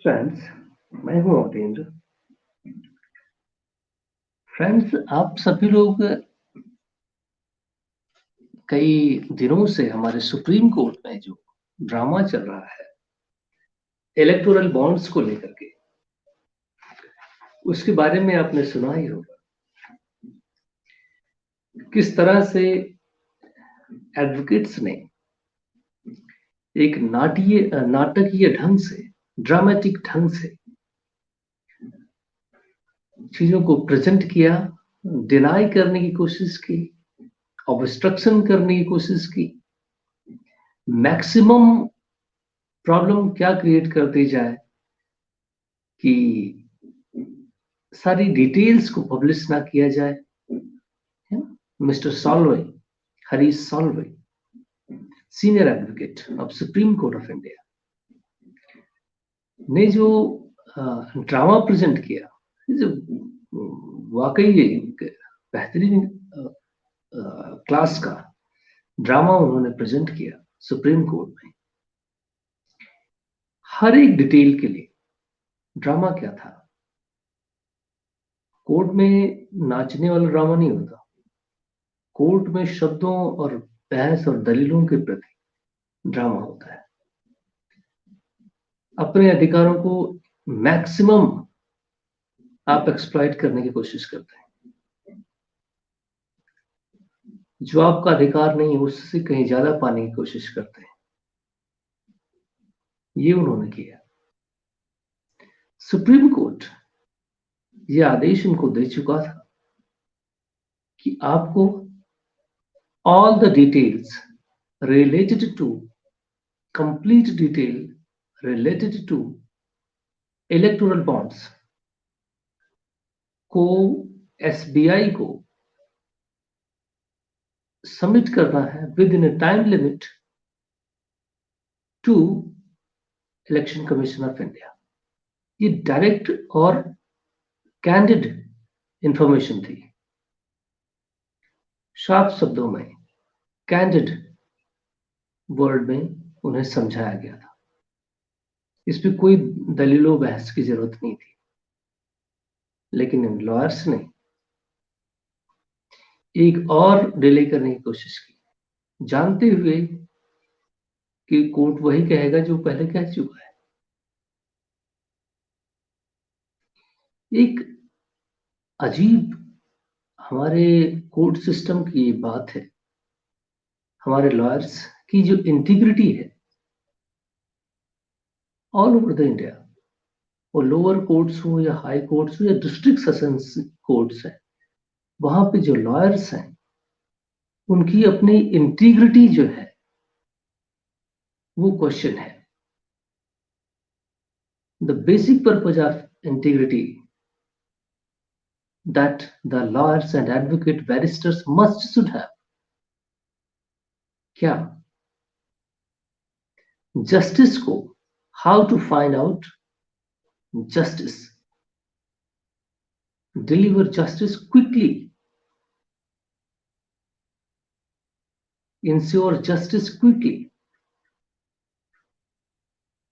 Friends, मैं हूँ अवधेंद्र। Friends, आप सभी लोग कई दिनों से हमारे सुप्रीम कोर्ट में जो ड्रामा चल रहा है इलेक्टोरल बॉन्ड्स को लेकर के, उसके बारे में आपने सुना ही होगा। किस तरह से एडवोकेट्स ने एक नाटकीय ढंग से, ड्रामेटिक ढंग से चीजों को प्रेजेंट किया, डिनाई करने की कोशिश की, ऑब्स्ट्रक्शन करने की कोशिश की, मैक्सिमम प्रॉब्लम क्या क्रिएट कर दी जाए कि सारी डिटेल्स को पब्लिश ना किया जाए। Mister Solvay, Harish Solvay, senior advocate of supreme court of India, ने जो ड्रामा प्रेजेंट किया, जो वाकई एक बेहतरीन क्लास का ड्रामा उन्होंने प्रेजेंट किया सुप्रीम कोर्ट में। हर एक डिटेल के लिए ड्रामा क्या था। कोर्ट में नाचने वाला ड्रामा नहीं होता। कोर्ट में शब्दों और बहस और दलीलों के प्रति ड्रामा होता है। अपने अधिकारों को मैक्सिमम आप एक्सप्लॉइट करने की कोशिश करते हैं। जो आपका अधिकार नहीं है उससे कहीं ज्यादा पाने की कोशिश करते हैं। ये उन्होंने किया। सुप्रीम कोर्ट ये आदेश उनको दे चुका था कि आपको all the details related to, complete detail related to electoral bonds को एसबीआई को सबमिट करना है within a time limit to election commission of India. ये डायरेक्ट और कैंडिड इंफॉर्मेशन थी। साफ शब्दों में, कैंडिड वर्ड में उन्हें समझाया गया था। इस पर कोई दलीलों बहस की जरूरत नहीं थी। लेकिन इन लॉयर्स ने एक और डिले करने की कोशिश की, जानते हुए कि कोर्ट वही कहेगा जो पहले कह चुका है। एक अजीब हमारे कोर्ट सिस्टम की बात है। हमारे लॉयर्स की जो इंटीग्रिटी है ऑल ओवर द इंडिया, वो लोअर कोर्ट्स हो या हाई कोर्ट्स हो या डिस्ट्रिक्ट सेशंस कोर्ट्स है, वहां पे जो लॉयर्स हैं उनकी अपनी इंटीग्रिटी जो है वो क्वेश्चन है। The basic purpose of integrity that the lawyers and advocate barristers must should have, क्या जस्टिस को, how to find out justice, deliver justice quickly, ensure justice quickly.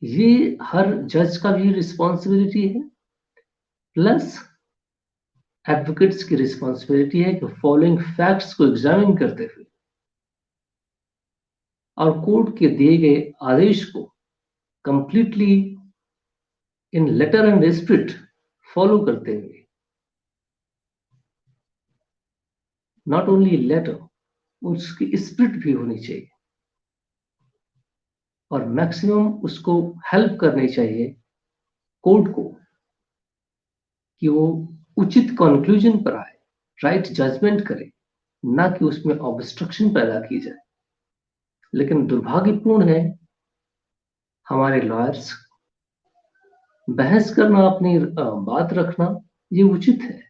ये हर जज का भी रिस्पॉन्सिबिलिटी है, प्लस एडवोकेट्स की रिस्पॉन्सिबिलिटी है कि फॉलोइंग फैक्ट्स को एग्जामिन करते हुए और कोर्ट के दिए गए आदेश को completely in letter and spirit follow करते हुए, नॉट ओनली लेटर, उसकी स्पिरिट भी होनी चाहिए और मैक्सिमम उसको हेल्प करनी चाहिए कोर्ट को कि वो उचित कंक्लूजन पर आए, राइट जजमेंट करे, ना कि उसमें ऑब्स्ट्रक्शन पैदा की जाए। लेकिन दुर्भाग्यपूर्ण है, हमारे लॉयर्स बहस करना, अपनी बात रखना ये उचित है,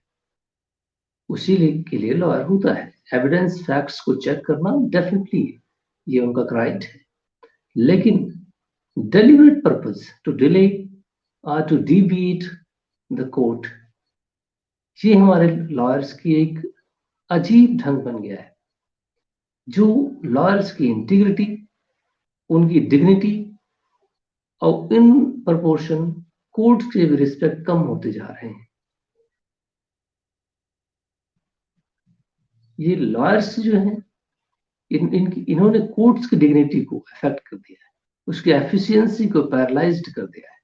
उसी के लिए लॉयर होता है। एविडेंस फैक्ट्स को चेक करना डेफिनेटली ये उनका राइट है। लेकिन deliberate purpose to delay to deviate the court, ये हमारे लॉयर्स की एक अजीब ढंग बन गया है। जो लॉयर्स की इंटीग्रिटी, उनकी डिग्निटी और इन प्रपोर्शन कोर्ट के भी रिस्पेक्ट कम होते जा रहे हैं। ये लॉयर्स जो हैं इन्होंने कोर्ट्स की डिग्निटी को अफेक्ट कर दिया है, उसकी एफिशिएंसी को पैरालाइज्ड कर दिया है।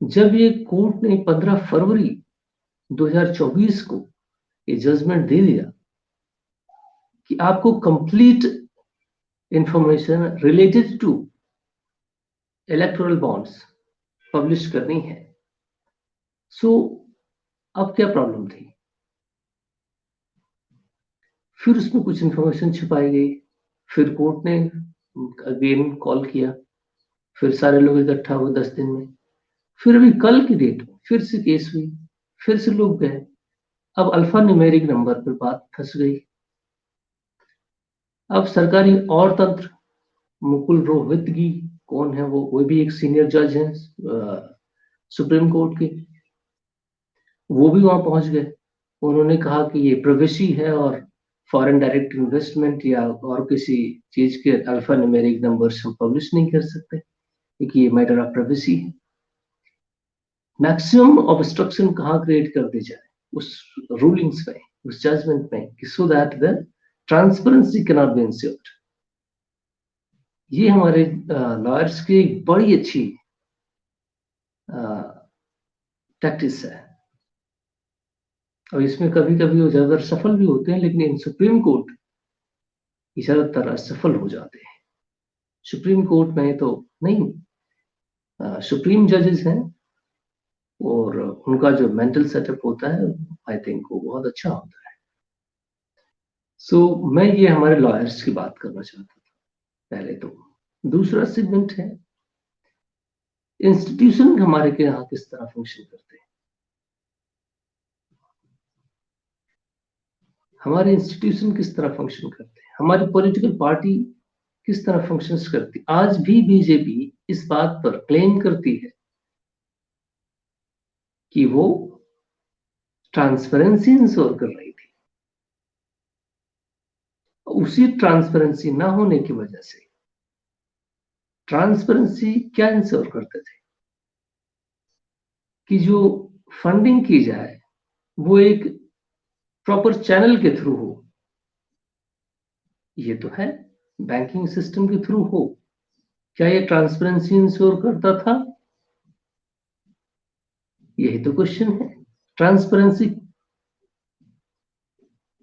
जब ये कोर्ट ने 15 फरवरी 2024 को ये जजमेंट दे दिया कि आपको complete information related to electoral bonds publish करनी है, सो अब क्या प्रॉब्लम थी? फिर उसमें कुछ इंफॉर्मेशन छुपाई गई, फिर कोर्ट ने अगेन कॉल किया, फिर सारे लोग इकट्ठा हुए 10 दिन में, फिर अभी कल की डेट में फिर से केस हुई, फिर से लोग गए। अब अल्फा न्यूमेरिक नंबर पर बात फंस गई। अब सरकारी और तंत्र, मुकुल रोहतगी कौन है, वो भी एक सीनियर जज हैं सुप्रीम कोर्ट के, वो भी वहां पहुंच गए। उन्होंने कहा कि ये प्राइवेसी है और फॉरेन डायरेक्ट इन्वेस्टमेंट या और किसी चीज के अल्फा न्यूमेरिक नंबर्स हम पब्लिश नहीं कर सकते, क्योंकि ये मैटर ऑफ प्राइवेसी है। मैक्सिमम ऑब्स्ट्रक्शन कहाँ क्रिएट कर दी जाए उस रूलिंग्स में, उस जजमेंट में, so that the transparency can not be insured. ये हमारे लॉयर्स की एक बड़ी अच्छी प्रैक्टिस है, और इसमें कभी कभी वो ज्यादातर सफल भी होते हैं, लेकिन इन सुप्रीम कोर्ट ज्यादातर असफल हो जाते हैं। सुप्रीम कोर्ट में तो नहीं, सुप्रीम जजेस हैं और उनका जो मेंटल सेटअप होता है आई थिंक वो बहुत अच्छा होता है। सो मैं ये हमारे लॉयर्स की बात करना चाहता था पहले तो। दूसरा सेगमेंट है इंस्टीट्यूशन हमारे के यहाँ किस तरह फंक्शन करते हैं। हमारे इंस्टीट्यूशन किस तरह फंक्शन करते हैं, हमारी पॉलिटिकल पार्टी किस तरह फंक्शंस करती। आज भी बीजेपी इस बात पर क्लेम करती है कि वो ट्रांसपेरेंसी इंश्योर कर रही थी। उसी ट्रांसपेरेंसी ना होने की वजह से, ट्रांसपेरेंसी क्या इंश्योर करते थे कि जो फंडिंग की जाए वो एक प्रॉपर चैनल के थ्रू हो। ये तो है, बैंकिंग सिस्टम के थ्रू हो। क्या ये ट्रांसपेरेंसी इंश्योर करता था? यही तो क्वेश्चन है। ट्रांसपेरेंसी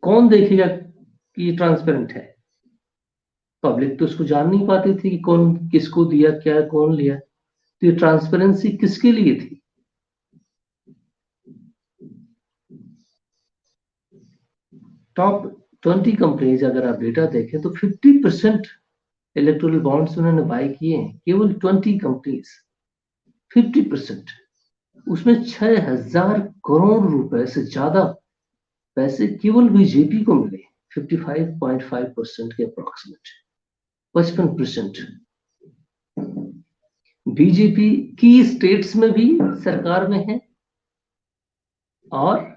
कौन देखेगा कि ये ट्रांसपेरेंट है? पब्लिक तो उसको जान नहीं पाती थी कि कौन किसको दिया, क्या कौन लिया। तो ये ट्रांसपेरेंसी किसके लिए थी? टॉप 20 कंपनीज अगर आप डेटा देखें तो 50% इलेक्टोरल बॉन्ड्स उन्होंने बाय किए हैं, केवल 20 कंपनीज। 50%, उसमें 6,000 करोड़ रुपए से ज्यादा पैसे केवल बीजेपी को मिले। 55.5% के अप्रोक्सीमेट, 55%। बीजेपी की स्टेट्स में भी सरकार में है और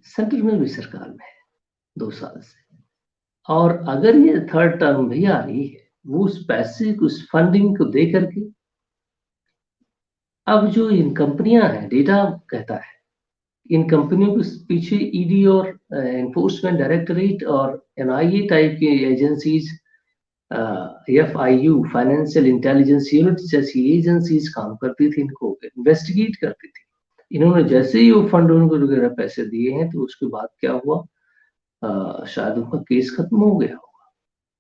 सेंटर में भी सरकार में है 2 साल से। और अगर ये थर्ड टर्म भी आ रही है, वो उस पैसे को, उस फंडिंग को दे करके, अब जो इन कंपनियां हैं, डेटा कहता है इन कंपनियों के पीछे ईडी और एनफोर्समेंट डायरेक्टरेट और एनआईए टाइप के agencies, FIU financial intelligence unit जैसी एजेंसीज काम करती थी, इनको इन्वेस्टिगेट करती थी। इन्होंने जैसे ही वो फंड उनको वगैरह पैसे दिए हैं, तो उसके बाद क्या हुआ, शायद उनका केस खत्म हो गया होगा।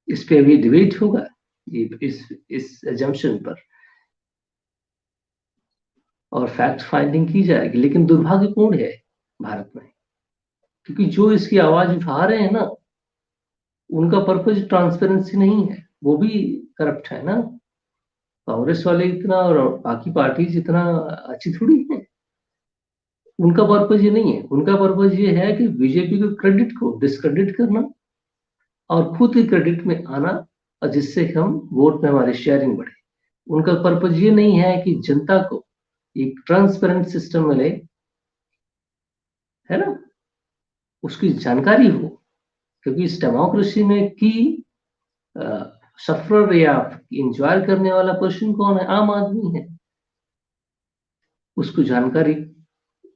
इस पे अभी डिबेट होगा इस एजम्पशन पर, और फैक्ट फाइंडिंग की जाएगी। लेकिन दुर्भाग्यपूर्ण है भारत में, क्योंकि जो इसकी आवाज उठा रहे हैं ना, उनका पर्पज ट्रांसपेरेंसी नहीं है, वो भी करप्ट है ना। कांग्रेस वाले इतना और बाकी पार्टीज इतना अच्छी थोड़ी है। उनका पर्पज ये नहीं है, उनका पर्पज ये है कि बीजेपी को क्रेडिट को डिस्क्रेडिट करना और खुद के क्रेडिट में आना, और जिससे हम वोट में हमारी शेयरिंग बढ़े। उनका पर्पज ये नहीं है कि जनता को एक ट्रांसपेरेंट सिस्टम मिले, है ना, उसकी जानकारी हो। क्योंकि इस डेमोक्रेसी में की सफरर या इंजॉय करने वाला पर्सन कौन है? आम आदमी है। उसको जानकारी,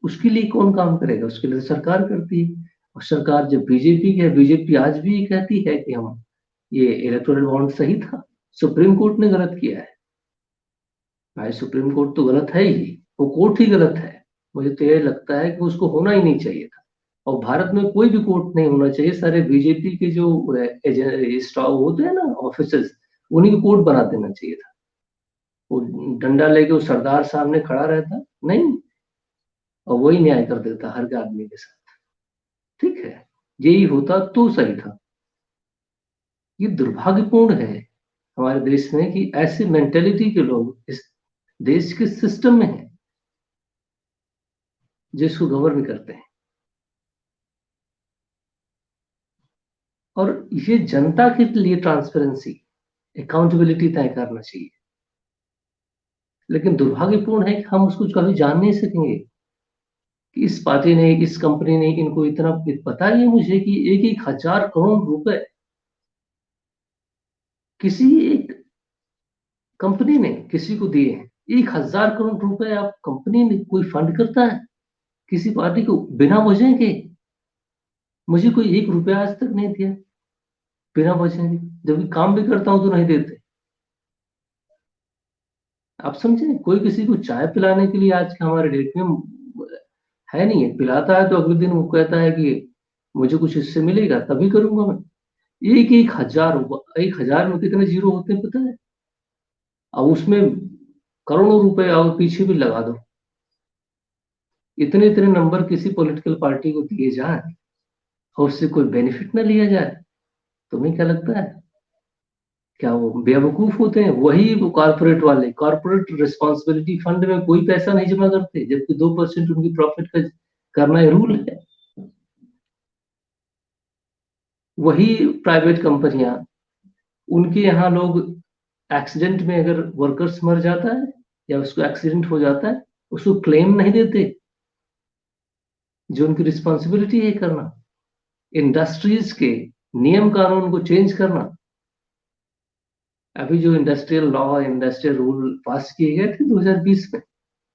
उसके लिए कौन काम करेगा? उसके लिए सरकार करती है। और सरकार जब बीजेपी की है, बीजेपी आज भी कहती है कि हम ये इलेक्टोरल बॉन्ड सही था, सुप्रीम कोर्ट ने गलत किया है। भाई सुप्रीम कोर्ट तो गलत है ही, वो कोर्ट ही गलत है। मुझे तो ये लगता है कि उसको होना ही नहीं चाहिए था। और भारत में कोई भी कोर्ट नहीं होना चाहिए। सारे बीजेपी के जो स्टाफ होते हैं ना, ऑफिसर्स, उन्हीं को कोर्ट बना देना चाहिए था। वो डंडा लेके वो सरदार सामने खड़ा रहता नहीं, और वही न्याय कर देता हर आदमी के साथ। ठीक है, यही होता तो सही था। ये दुर्भाग्यपूर्ण है हमारे देश में कि ऐसे मेंटेलिटी के लोग इस देश के सिस्टम में हैं, जिसको गवर्न करते हैं। और ये जनता के लिए ट्रांसपेरेंसी, अकाउंटेबिलिटी तय करना चाहिए। लेकिन दुर्भाग्यपूर्ण है कि हम उसको कभी जान नहीं सकेंगे कि इस पार्टी ने, इस कंपनी ने इनको इतना। पता ही है मुझे कि 1,000 करोड़ रुपए किसी एक कंपनी ने किसी को दिए हैं। 1,000 करोड़ रुपए आप कंपनी ने कोई फंड करता है किसी पार्टी को बिना वजह के? मुझे कोई 1 रुपया आज तक नहीं दिया बिना वजह के, जबकि काम भी करता हूं तो नहीं देते। आप समझे, कोई किसी को चाय पिलाने के लिए आज के हमारे डेट में है नहीं है। पिलाता है तो अगले दिन वो कहता है कि मुझे कुछ इससे मिलेगा तभी करूंगा मैं। एक एक हजार 1,000 में कितने जीरो होते हैं पता है? अब उसमें करोड़ों रुपए और पीछे भी लगा दो, इतने इतने नंबर किसी पॉलिटिकल पार्टी को दिए जाए और उससे कोई बेनिफिट ना लिया जाए। तुम्हें क्या लगता है, क्या वो बेवकूफ होते हैं? वही वो कॉर्पोरेट वाले कॉर्पोरेट रिस्पॉन्सिबिलिटी फंड में कोई पैसा नहीं जमा करते, जबकि 2% उनकी प्रॉफिट का करना ही रूल है। वही प्राइवेट कंपनियां, उनके यहाँ लोग एक्सीडेंट में अगर वर्कर्स मर जाता है या उसको एक्सीडेंट हो जाता है, उसको क्लेम नहीं देते, जो उनकी रिस्पॉन्सिबिलिटी है करना। इंडस्ट्रीज के नियम कानून को चेंज करना। अभी जो इंडस्ट्रियल लॉ, इंडस्ट्रियल रूल पास किए गए थे 2020 में,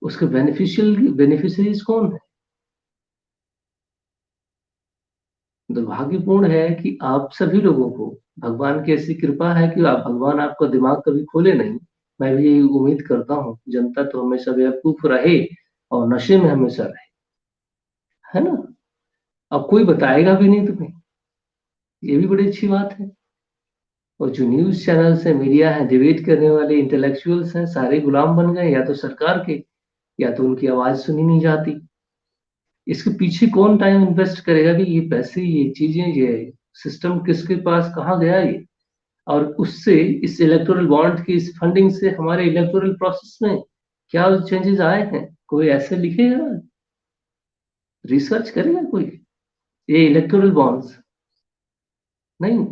उसके बेनिफिशियरीज कौन है? दुर्भाग्यपूर्ण है कि आप सभी लोगों को भगवान की ऐसी कृपा है कि आप, भगवान आपका दिमाग कभी खोले नहीं। मैं भी यही उम्मीद करता हूँ, जनता तो हमेशा बेवकूफ रहे और नशे में हमेशा रहे, है ना? अब कोई बताएगा भी नहीं तुम्हें, ये भी बड़ी अच्छी बात है। और जो न्यूज चैनल्स है, मीडिया है, डिबेट करने वाले इंटेलेक्चुअल्स हैं, सारे गुलाम बन गए या तो सरकार के, या तो उनकी आवाज सुनी नहीं जाती। इसके पीछे कौन टाइम इन्वेस्ट करेगा कि ये पैसे, ये चीजें, ये सिस्टम किसके पास कहाँ गया ये? और उससे, इस इलेक्टोरल बॉन्ड की इस फंडिंग से हमारे इलेक्टोरल प्रोसेस में क्या चेंजेस आए हैं? कोई ऐसे लिखेगा, रिसर्च करेगा कोई? ये इलेक्टोरल बॉन्ड्स नहीं,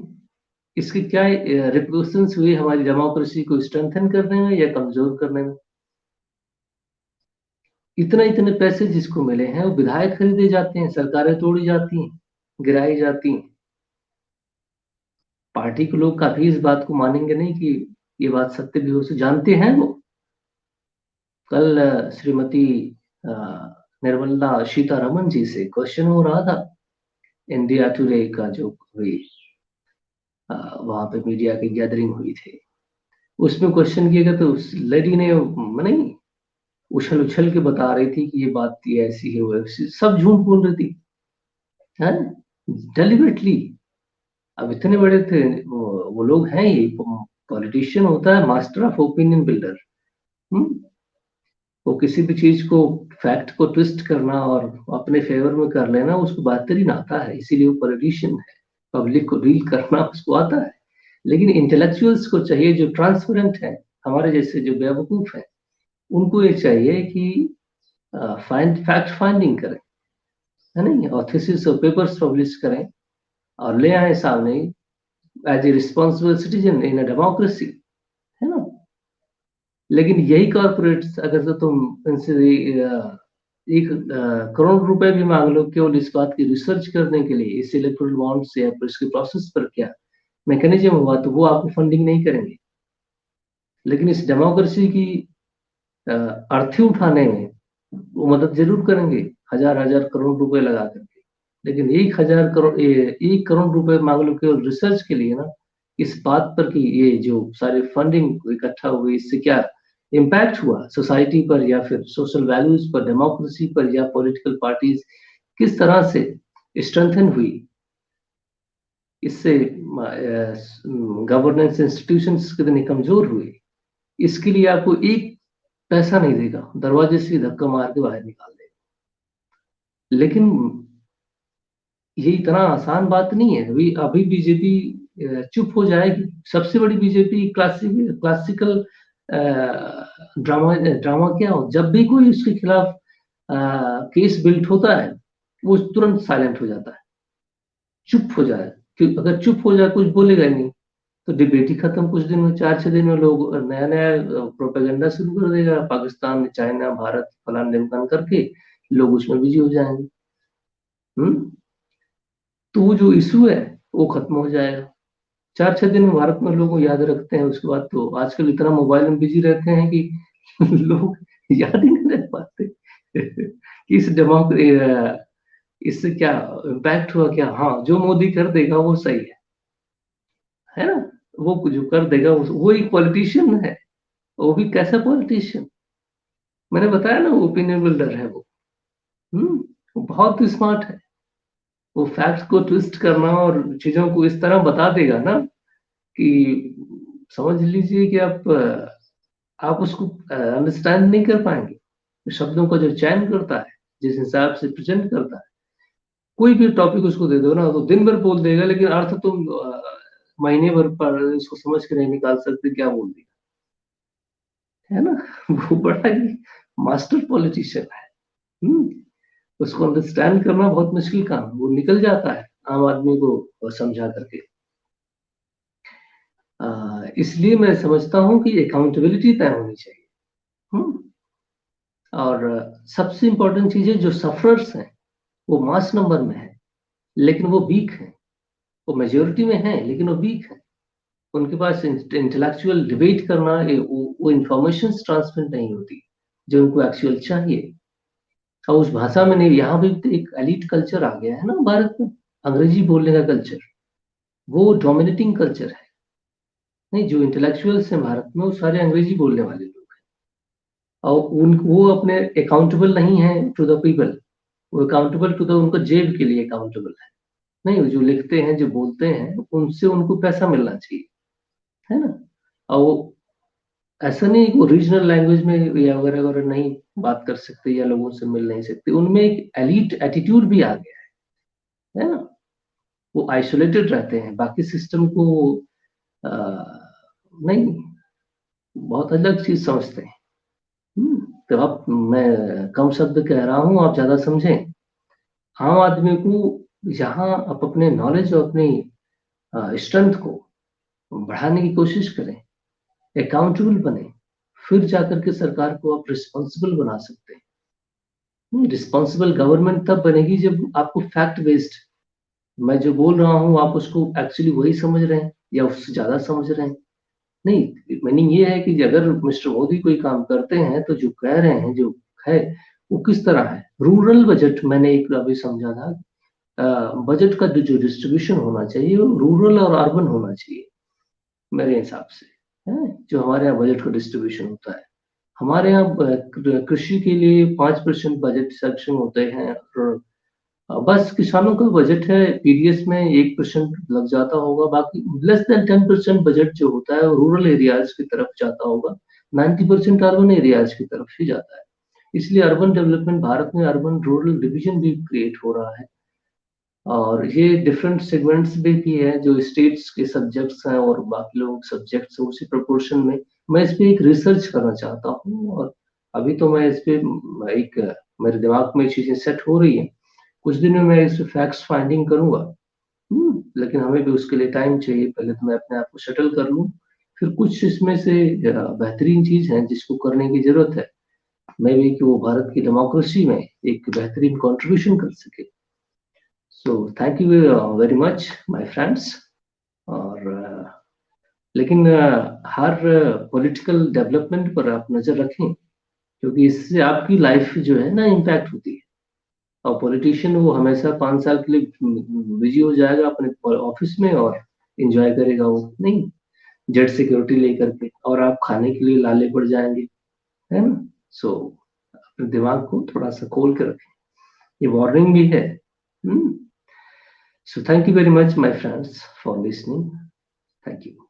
इसके क्या रिप्रिकॉशंस हुए हमारी डेमोक्रेसी को स्ट्रेंथन करने में या कमजोर करने में? इतने इतने पैसे जिसको मिले हैं वो विधायक खरीदे जाते हैं, सरकारें तोड़ी जाती हैं, गिराई जाती हैं। पार्टी के लोग कभी इस बात को मानेंगे नहीं कि ये बात सत्य भी हो सकती, जानते हैं वो। कल श्रीमती अ, निर्मला सीतारमन जी से क्वेश्चन हो रहा था, इंडिया टुडे का जो हुई, वहां पे मीडिया की गैदरिंग हुई थी, उसमें क्वेश्चन किया गया तो उस लेडी ने नहीं, उछल उछल के बता रही थी कि ये बात ये ऐसी है, वो ऐसी, सब झूठ बोल रही थी, है, डेलिबरेटली। अब इतने बड़े थे वो लोग हैं, ये पॉलिटिशियन होता है मास्टर ऑफ ओपिनियन बिल्डर। वो किसी भी चीज को, फैक्ट को ट्विस्ट करना और अपने फेवर में कर लेना, उसको बेहतरीन आता है, इसीलिए वो पॉलिटिशियन है। पब्लिक को डील करना उसको आता है। लेकिन इंटेलेक्चुअल्स को चाहिए जो ट्रांसपेरेंट है, हमारे जैसे जो बेवकूफ है, उनको ये चाहिए कि फैक्ट फाइंडिंग करें, है नहीं, और थीसिस और पेपर्स पब्लिश करें और ले आए सामने as a responsible citizen in a democracy, है ना? लेकिन यही कॉर्पोरेट्स अगर तो तुम इनसे 1 करोड़ रुपए भी मांग लो केवल इस बात की रिसर्च करने के लिए, इस इलेक्ट्रल बॉन्ड से या फिर इसके प्रोसेस पर क्या, मैकेनिज्म हुआ तो वो आपको फंडिंग नहीं करेंगे, लेकिन इस डेमोक्रेसी की अर्थी उठाने में वो मदद जरूर करेंगे, हजार हजार करोड़ रुपए लगा करके। लेकिन 1 करोड़ रुपए मांग लो केवल रिसर्च के लिए ना, इस बात पर कि ये जो सारे फंडिंग इकट्ठा हुई इससे क्या इम्पैक्ट हुआ सोसाइटी पर या फिर सोशल वैल्यूज पर, डेमोक्रेसी पर या पॉलिटिकल पार्टीज किस तरह से स्ट्रेंथन हुई, इससे गवर्नेंस इंस्टीट्यूशंस कितने कमजोर हुए, इसके लिए आपको एक पैसा नहीं देगा, दरवाजे से धक्का मार के बाहर निकाल देगा। लेकिन ये इतना आसान बात नहीं है। अभी अभी बीजेपी चुप हो जाएगी। सबसे बड़ी बीजेपी क्लासिकल ड्रामा ड्रामा क्या हो, जब भी कोई उसके खिलाफ केस बिल्ट होता है वो तुरंत साइलेंट हो जाता है, चुप हो जाए। अगर चुप हो जाए, कुछ बोलेगा नहीं, तो डिबेट ही खत्म। कुछ दिन में, 4-6 दिन में लोग नया नया प्रोपेगेंडा शुरू कर देगा, पाकिस्तान, चाइना, भारत, फलान ढिमकान करके लोग उसमें बिजी हो जाएंगे। तो वो जो इशू है वो खत्म हो जाएगा। 4-6 दिन में भारत में लोग याद रखते हैं, उसके बाद तो आजकल इतना मोबाइल में बिजी रहते हैं कि लोग याद ही नहीं रख पाते कि इस इससे क्या इम्पैक्ट हुआ क्या। हाँ, जो मोदी कर देगा वो सही है ना। वो जो कर देगा वो एक पॉलिटिशियन है। वो भी कैसा पॉलिटिशियन, मैंने बताया ना, ओपिनियन बिल्डर है वो। वो बहुत स्मार्ट है। वो फैक्ट्स को ट्विस्ट करना और चीजों को इस तरह बता देगा ना कि समझ लीजिए कि आप उसको अंडरस्टैंड नहीं कर पाएंगे। शब्दों का जो चयन करता है, जिस हिसाब से प्रेजेंट करता है, कोई भी टॉपिक उसको दे दो ना तो दिन भर बोल देगा, लेकिन अर्थ तुम महीने भर पर इसको समझ के नहीं निकाल सकते क्या बोल दिया, है ना। वो बड़ा ही मास्टर पॉलिटिशियन है। हम्म उसको अंडरस्टैंड करना बहुत मुश्किल काम है, वो निकल जाता है आम आदमी को समझा करके। इसलिए मैं समझता हूँ कि अकाउंटेबिलिटी तय होनी चाहिए। हम्म और सबसे इंपॉर्टेंट चीज है, जो सफरर्स हैं वो मास नंबर में है लेकिन वो वीक है। वो मेजोरिटी में है लेकिन वो वीक है। उनके पास इंटेलेक्चुअल डिबेट करना, वो इंफॉर्मेशन ट्रांसमिट नहीं होती जो उनको एक्चुअल चाहिए। और उस भाषा में नहीं। यहाँ भी तो एक एलिट कल्चर आ गया है ना भारत में, अंग्रेजी बोलने का कल्चर, वो डोमिनेटिंग कल्चर है। नहीं, जो इंटेलेक्चुअल्स हैं भारत में वो सारे अंग्रेजी बोलने वाले लोग हैं, और वो अपने अकाउंटेबल नहीं है टू द पीपल, वो अकाउंटेबल टू द उनका जेब के लिए अकाउंटेबल है। नहीं, जो लिखते हैं, जो बोलते हैं, उनसे उनको पैसा मिलना चाहिए, है ना। और वो ऐसा नहीं कि वो रीजनल लैंग्वेज में या वगैरह वगैरह नहीं बात कर सकते या लोगों से मिल नहीं सकते। उनमें एक एलीट एटीट्यूड भी आ गया है ना। वो आइसोलेटेड रहते हैं, बाकी सिस्टम को आ, नहीं, बहुत अलग चीज समझते हैं। तो आप, मैं कम शब्द कह रहा हूँ, आप ज्यादा समझें। आम आदमी को जहाँ आप अपने नॉलेज और अपनी स्ट्रेंथ को बढ़ाने की कोशिश करें, अकाउंटेबल बने, फिर जाकर के सरकार को आप रिस्पॉन्सिबल बना सकते हैं। रिस्पॉन्सिबल गवर्नमेंट तब बनेगी जब आपको फैक्ट बेस्ड, मैं जो बोल रहा हूँ आप उसको एक्चुअली वही समझ रहे हैं या उससे ज्यादा समझ रहे हैं। नहीं, मीनिंग ये है कि अगर मिस्टर मोदी कोई काम करते हैं तो जो कह रहे हैं जो है वो किस तरह है। रूरल बजट मैंने एक अभी समझा था, बजट का जो डिस्ट्रीब्यूशन होना चाहिए वो रूरल और अर्बन होना चाहिए मेरे हिसाब से, है। जो हमारे यहाँ बजट का डिस्ट्रीब्यूशन होता है, हमारे यहाँ कृषि के लिए 5% बजट सेक्शन होते हैं, और बस किसानों का बजट है पीडीएस में 1% लग जाता होगा, बाकी लेस देन 10% बजट जो होता है वो रूरल एरियाज की तरफ जाता होगा। 90% अर्बन एरियाज की तरफ ही जाता है। इसलिए अर्बन डेवलपमेंट, भारत में अर्बन रूरल डिवीजन भी क्रिएट हो रहा है, और ये डिफरेंट सेगमेंट्स भी है, जो स्टेट्स के सब्जेक्ट्स हैं और बाकी लोग सब्जेक्ट्स हैं, उसी प्रोपोर्शन में मैं इस पे एक रिसर्च करना चाहता हूँ। और अभी तो मैं इस पे एक, मेरे दिमाग में चीजें सेट हो रही है, कुछ दिन में मैं इस फैक्ट्स फाइंडिंग करूंगा। लेकिन हमें भी उसके लिए टाइम चाहिए। पहले तो मैं अपने आप को सेटल कर लूं, फिर कुछ इसमें से बेहतरीन चीज है जिसको करने की जरूरत है, मैं भी, कि वो भारत की डेमोक्रेसी में एक बेहतरीन कंट्रीब्यूशन कर सके। So thank you very much my friends. और लेकिन हर पॉलिटिकल डेवलपमेंट पर आप नजर रखें, क्योंकि इससे आपकी लाइफ जो है ना इम्पैक्ट होती है। और पॉलिटिशियन वो हमेशा 5 साल के लिए बिजी हो जाएगा अपने ऑफिस में और एंजॉय करेगा, वो नहीं, जेट सिक्योरिटी लेकर के, और आप खाने के लिए लाले पड़ जाएंगे, है ना। सो अपने दिमाग को थोड़ा सा खोल कर रखें, ये वार्निंग भी है। So thank you very much my friends for listening. Thank you.